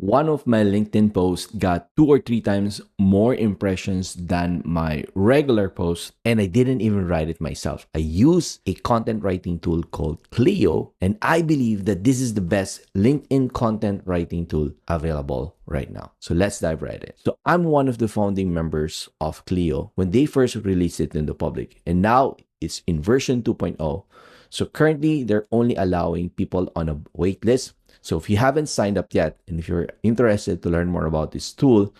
one of my LinkedIn posts got 2 or 3 times more impressions than my regular post, and I didn't even write it myself. I use a content writing tool called Kleo, and I believe that this is the best LinkedIn content writing tool available right now. So let's dive right in. So I'm one of the founding members of Kleo when they first released it in the public, and now it's in version 2.0. So currently, they're only allowing people on a wait list. So if you haven't signed up yet, and if you're interested to learn more about this tool,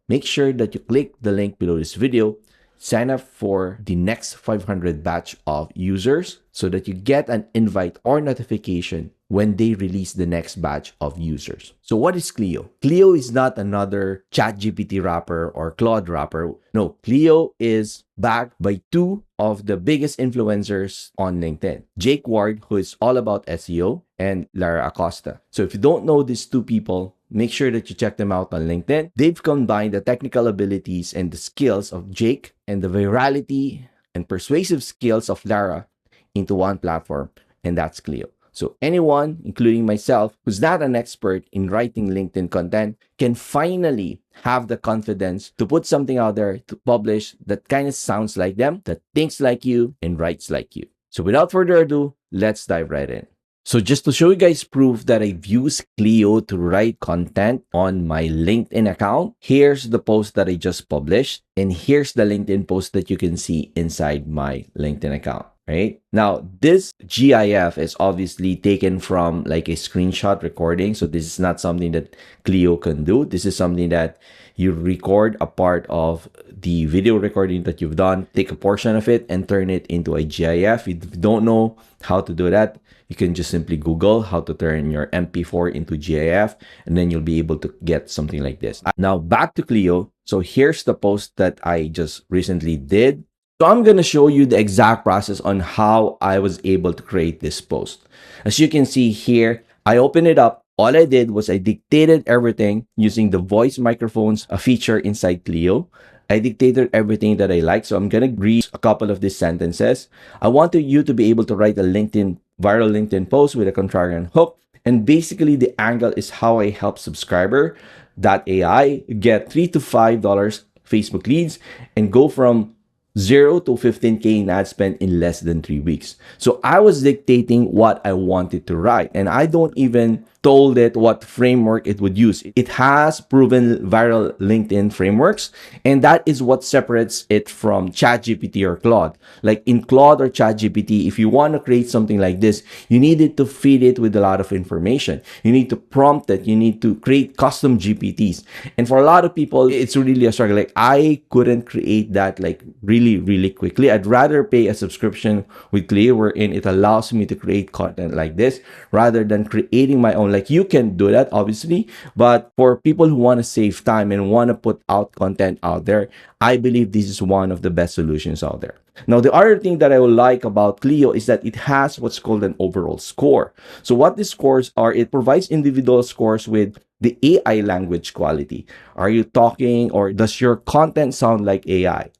make sure that you click the link below this video, sign up for the next 500 batch of users so that you get an invite or notification when they release the next batch of users. So what is Kleo? Kleo is not another ChatGPT wrapper or Claude wrapper. No, Kleo is backed by two of the biggest influencers on LinkedIn, Jake Ward, who is all about SEO, and Lara Acosta. So if you don't know these two people, make sure that you check them out on LinkedIn. They've combined the technical abilities and the skills of Jake and the virality and persuasive skills of Lara into one platform, and that's Kleo. So anyone, including myself, who's not an expert in writing LinkedIn content, can finally have the confidence to put something out there to publish that kind of sounds like them, that thinks like you, and writes like you. So without further ado, let's dive right in. So just to show you guys proof that I've used Kleo to write content on my LinkedIn account, here's the post that I just published, and here's the LinkedIn post that you can see inside my LinkedIn account. Right now, this GIF is obviously taken from like a screenshot recording. So this is not something that Kleo can do. This is something that you record a part of the video recording that you've done, take a portion of it and turn it into a GIF. If you don't know how to do that, you can just simply Google how to turn your MP4 into GIF, and then you'll be able to get something like this. Now back to Kleo. So here's the post that I just recently did. So I'm going to show you the exact process on how I was able to create this post. As you can see here, I opened it up. All I did was I dictated everything using the voice microphones, a feature inside Kleo. I dictated everything that I like. So I'm going to read a couple of these sentences. I want you to be able to write a viral LinkedIn post with a contrarian hook. And basically the angle is how I help subscriber.ai get $3 to $5 Facebook leads and go from 0 to 15K in ad spend in less than 3 weeks. So I was dictating what I wanted to write, and I don't even told it what framework it would use. It has proven viral LinkedIn frameworks, and that is what separates it from ChatGPT or Claude. Like in Claude or ChatGPT, if you want to create something like this, you needed to feed it with a lot of information. You need to prompt it. You need to create custom GPTs. And for a lot of people, it's really a struggle. Like I couldn't create that like really quickly. I'd rather pay a subscription with Kleo wherein it allows me to create content like this rather than creating my own. Like you can do that obviously, but for people who want to save time and want to put out content out there, I believe this is one of the best solutions out there. Now, the other thing that I would like about Kleo is that it has what's called an overall score. So what these scores are, it provides individual scores with the AI language quality. Are you talking or does your content sound like AI?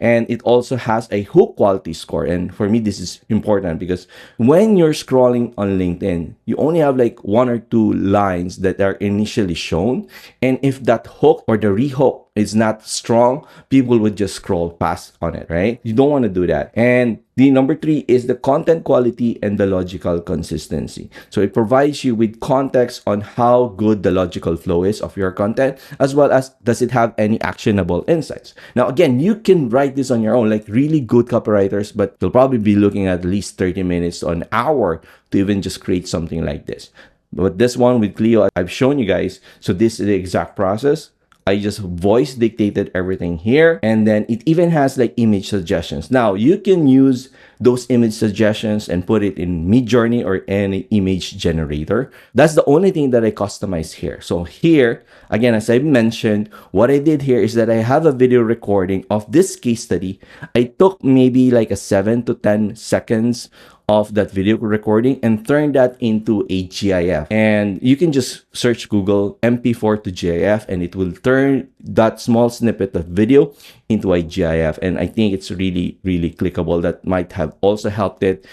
And it also has a hook quality score. And for me, this is important because when you're scrolling on LinkedIn, you only have like 1 or 2 lines that are initially shown. And if that hook or the rehook is not strong, people would just scroll past on it, right? You don't want to do that. And the number 3 is the content quality and the logical consistency. So it provides you with context on how good the logical flow is of your content, as well as does it have any actionable insights. Now, again, you can write this on your own, like really good copywriters, but you'll probably be looking at least 30 minutes to an hour to even just create something like this. But this one with Kleo, I've shown you guys. So this is the exact process. I just voice dictated everything here, and then it even has like image suggestions. Now you can use those image suggestions and put it in Midjourney or any image generator. That's the only thing that I customize here. So here, again, as I mentioned, what I did here is that I have a video recording of this case study. I took maybe like a 7 to 10 seconds of that video recording and turn that into a GIF. And you can just search Google MP4 to GIF and it will turn that small snippet of video into a GIF. And I think it's really clickable. That might have also helped it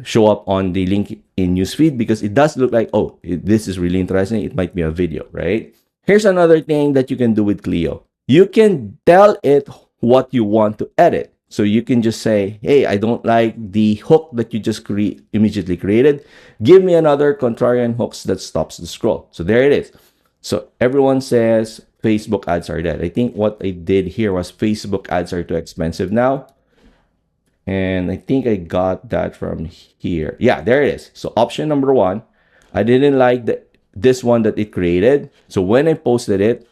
show up on the link in newsfeed because it does look like, oh, this is really interesting. It might be a video, right? Here's another thing that you can do with Clio. You can tell it what you want to edit. So you can just say, hey, I don't like the hook that you just immediately created. Give me another contrarian hooks that stops the scroll. So there it is. So everyone says Facebook ads are dead. I think what I did here was Facebook ads are too expensive now. And I think I got that from here. Yeah, there it is. So option number one, I didn't like this one that it created. So when I posted it,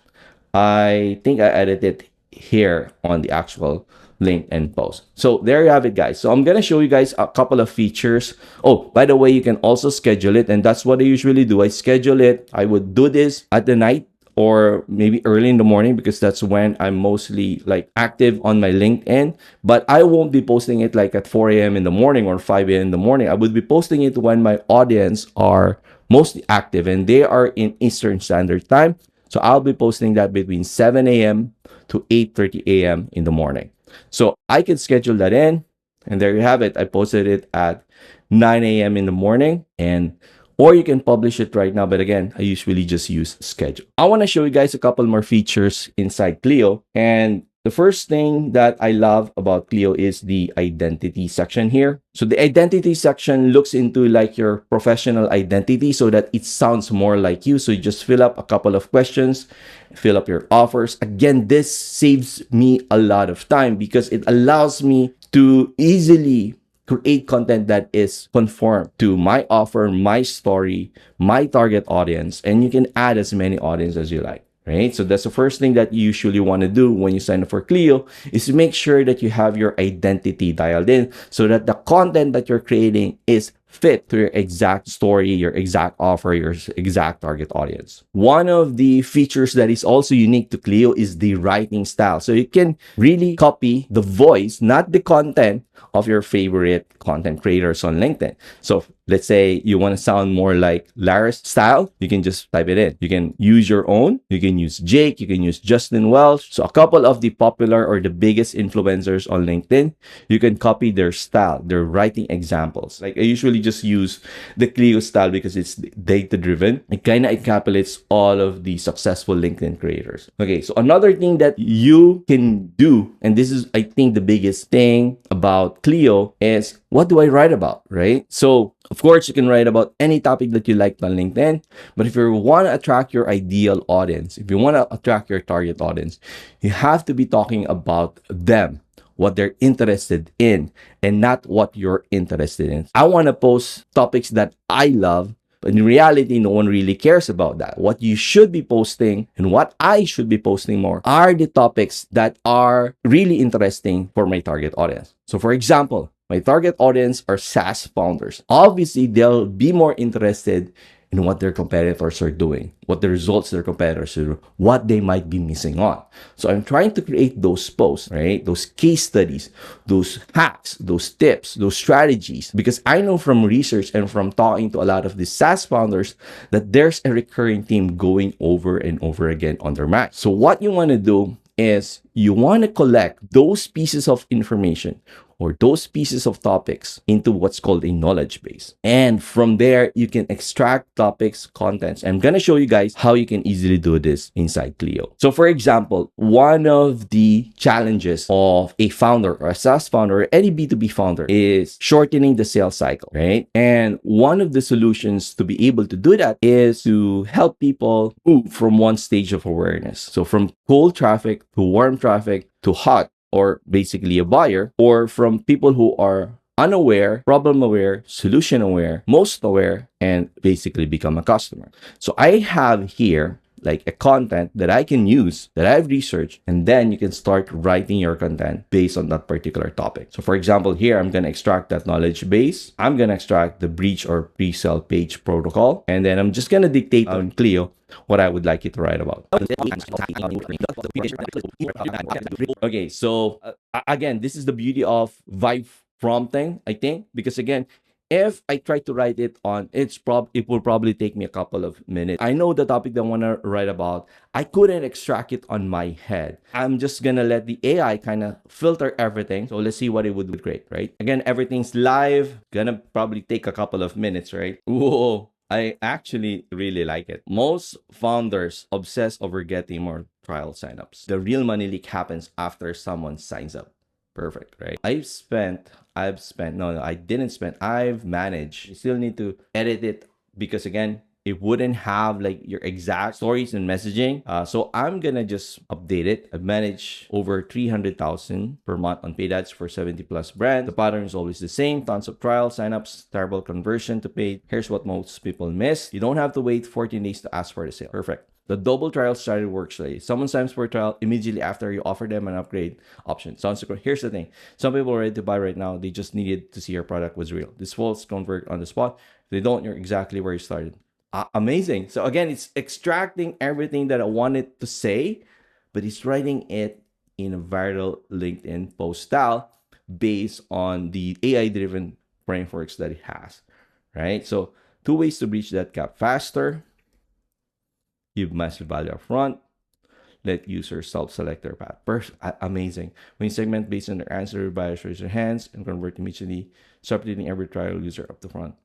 I think I edited here on the actual LinkedIn post. So there you have it, guys. So I'm going to show you guys a couple of features. Oh, by the way, you can also schedule it. And that's what I usually do. I schedule it. I would do this at the night or maybe early in the morning because that's when I'm mostly like active on my LinkedIn. But I won't be posting it like at 4 a.m. in the morning or 5 a.m. in the morning. I would be posting it when my audience are mostly active and they are in Eastern Standard Time. So I'll be posting that between 7 a.m. to 8:30 a.m. in the morning. So I can schedule that in. And there you have it. I posted it at 9 a.m. in the morning, and or you can publish it right now. But again, I usually just use schedule. I want to show you guys a couple more features inside Clio. And the first thing that I love about Clio is the identity section here. So the identity section looks into like your professional identity so that it sounds more like you. So you just fill up a couple of questions, fill up your offers. Again, this saves me a lot of time because it allows me to easily create content that is conform to my offer, my story, my target audience, and you can add as many audience as you like. Right? So that's the first thing that you usually want to do when you sign up for Clio is to make sure that you have your identity dialed in so that the content that you're creating is fit to your exact story, your exact offer, your exact target audience. One of the features that is also unique to Clio is the writing style. So you can really copy the voice, not the content of your favorite content creators on LinkedIn. So let's say you want to sound more like Lara's style, you can just type it in. You can use your own. You can use Jake. You can use Justin Welsh. So a couple of the popular or the biggest influencers on LinkedIn, you can copy their style, their writing examples. Like I usually just use the Clio style because it's data driven. It kind of encapsulates all of the successful LinkedIn creators. Okay, so another thing that you can do, and this is I think the biggest thing about Clio, is what do I write about, right? So of course, you can write about any topic that you like on LinkedIn. But if you want to attract your ideal audience, if you want to attract your target audience, you have to be talking about them, what they're interested in, and not what you're interested in. I want to post topics that I love, but in reality, no one really cares about that. What you should be posting and what I should be posting more are the topics that are really interesting for my target audience. So for example, my target audience are SaaS founders. Obviously, they'll be more interested in what their competitors are doing, what the results their competitors are doing, what they might be missing on. So I'm trying to create those posts, right? Those case studies, those hacks, those tips, those strategies, because I know from research and from talking to a lot of the SaaS founders that there's a recurring theme going over and over again on their Mac. So what you want to do is you want to collect those pieces of information or those pieces of topics into what's called a knowledge base. And from there, you can extract topics, contents. I'm going to show you guys how you can easily do this inside Clio. So for example, one of the challenges of a founder or a SaaS founder or any B2B founder is shortening the sales cycle, right? And one of the solutions to be able to do that is to help people move from one stage of awareness. So from cold traffic to warm traffic to hot, or basically a buyer, or from people who are unaware, problem aware, solution aware, most aware, and basically become a customer. So I have here like a content that I can use that I've researched, and then you can start writing your content based on that particular topic. So for example, here, I'm going to extract that knowledge base. I'm going to extract the breach or pre-sale page protocol, and then I'm just going to dictate on Clio what I would like you to write about. Okay, so again, this is the beauty of vibe prompting, I think, because again, If I try to write it on, it will probably take me a couple of minutes. I know the topic that I want to write about. I couldn't extract it on my head. I'm just gonna let the AI kind of filter everything. So let's see what it would create, right? Again, everything's live. Gonna probably take a couple of minutes, right? Whoa. I actually really like it. Most founders obsess over getting more trial signups. The real money leak happens after someone signs up. Perfect, right? No, I didn't spend, I've managed. You still need to edit it because again, it wouldn't have like your exact stories and messaging. So I'm gonna just update it. I've managed over 300,000 per month on paid ads for 70 plus brands. The pattern is always the same. Tons of trial signups, terrible conversion to paid. Here's what most people miss. You don't have to wait 14 days to ask for the sale. Perfect. The double trial strategy works like someone signs for a trial immediately after you offer them an upgrade option. Sounds good. Here's the thing. Some people are ready to buy right now. They just needed to see your product was real. This will convert on the spot. If they don't, you're exactly where you started. Amazing. So again, it's extracting everything that I wanted to say, but it's writing it in a viral LinkedIn post style based on the AI-driven frameworks that it has, right? So 2 ways to breach that gap faster. Give massive value up front. Let users self-select their path. Amazing. When you segment based on their answer, buyers raise their hands and convert immediately, substituting every trial user up the front.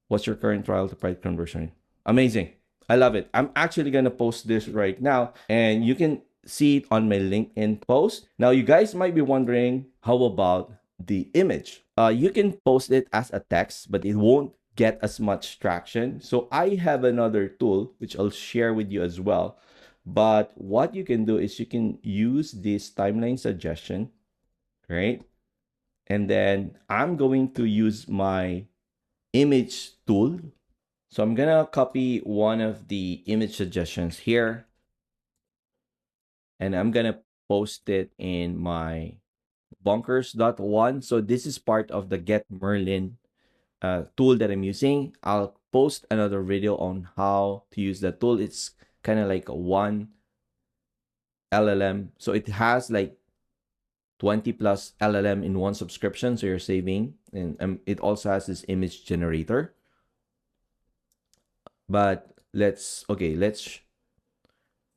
What's your current trial to paid conversion? Amazing. I love it. I'm actually going to post this right now and you can see it on my LinkedIn post. Now, you guys might be wondering, how about the image? You can post it as a text, but it won't get as much traction. So I have another tool, which I'll share with you as well. But what you can do is you can use this timeline suggestion, right? And then I'm going to use my image tool. So I'm gonna copy one of the image suggestions here and I'm gonna post it in my bunkers.one. So this is part of the Get Merlin tool that I'm using. I'll post another video on how to use that tool. It's kind of like one LLM. So it has like 20 plus LLM in one subscription. So you're saving, and it also has this image generator. But let's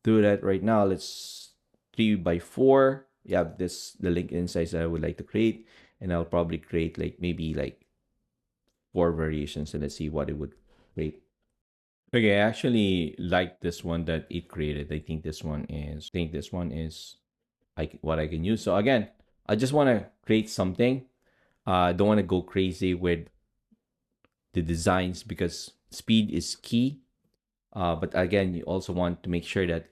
do that right now. Let's 3x4. Yeah, this the LinkedIn size that I would like to create, and I'll probably create like maybe like 4 variations, and let's see what it would create. Okay, I actually like this one that it created. I think this one is like what I can use. So again, I just want to create something. I don't want to go crazy with the designs because speed is key. But again, you also want to make sure that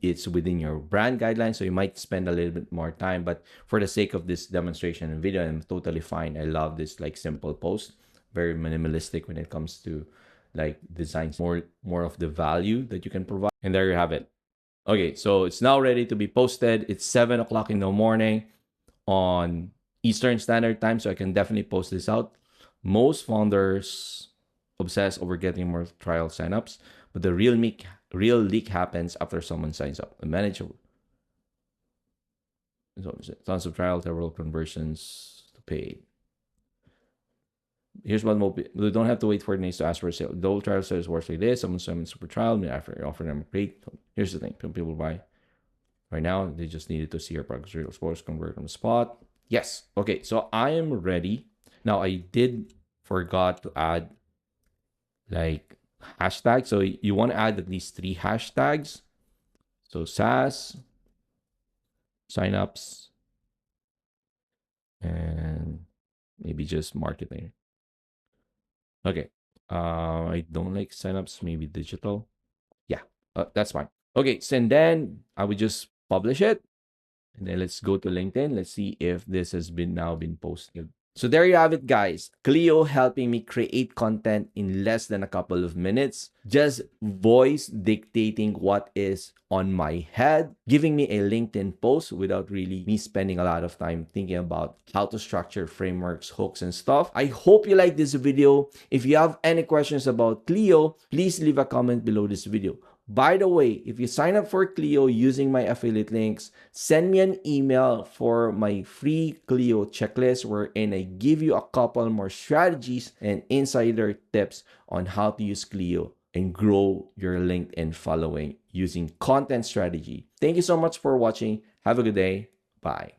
it's within your brand guidelines. So you might spend a little bit more time, but for the sake of this demonstration and video, I'm totally fine. I love this like simple post, very minimalistic when it comes to like designs, more of the value that you can provide. And there you have it. Okay, so it's now ready to be posted. It's 7 o'clock in the morning on Eastern Standard Time, so I can definitely post this out. Most founders obsess over getting more trial signups, but the real leak happens after someone signs up. A manager, tons of trial, several conversions to paid. Here's one more. We don't have to wait for days to ask for a sale. The old trial says works like this. Someone super trial, after offer them a great. Here's the thing: some people buy right now. They just needed to see your product's real sports convert on the spot. Yes. Okay. So I am ready. Now I did forgot to add like hashtags. So you want to add at least 3 hashtags. So SaaS, signups, and maybe just marketing. Okay. I don't like signups, maybe digital. Yeah, that's fine. Okay, so and then I would just publish it. And then let's go to LinkedIn. Let's see if this has now been posted. So there you have it, guys. Kleo helping me create content in less than a couple of minutes. Just voice dictating what is on my head, giving me a LinkedIn post without really me spending a lot of time thinking about how to structure frameworks, hooks, and stuff. I hope you like this video. If you have any questions about Kleo, please leave a comment below this video. By the way, if you sign up for Kleo using my affiliate links, send me an email for my free Kleo checklist wherein I give you a couple more strategies and insider tips on how to use Kleo and grow your LinkedIn following using content strategy. Thank you so much for watching. Have a good day. Bye.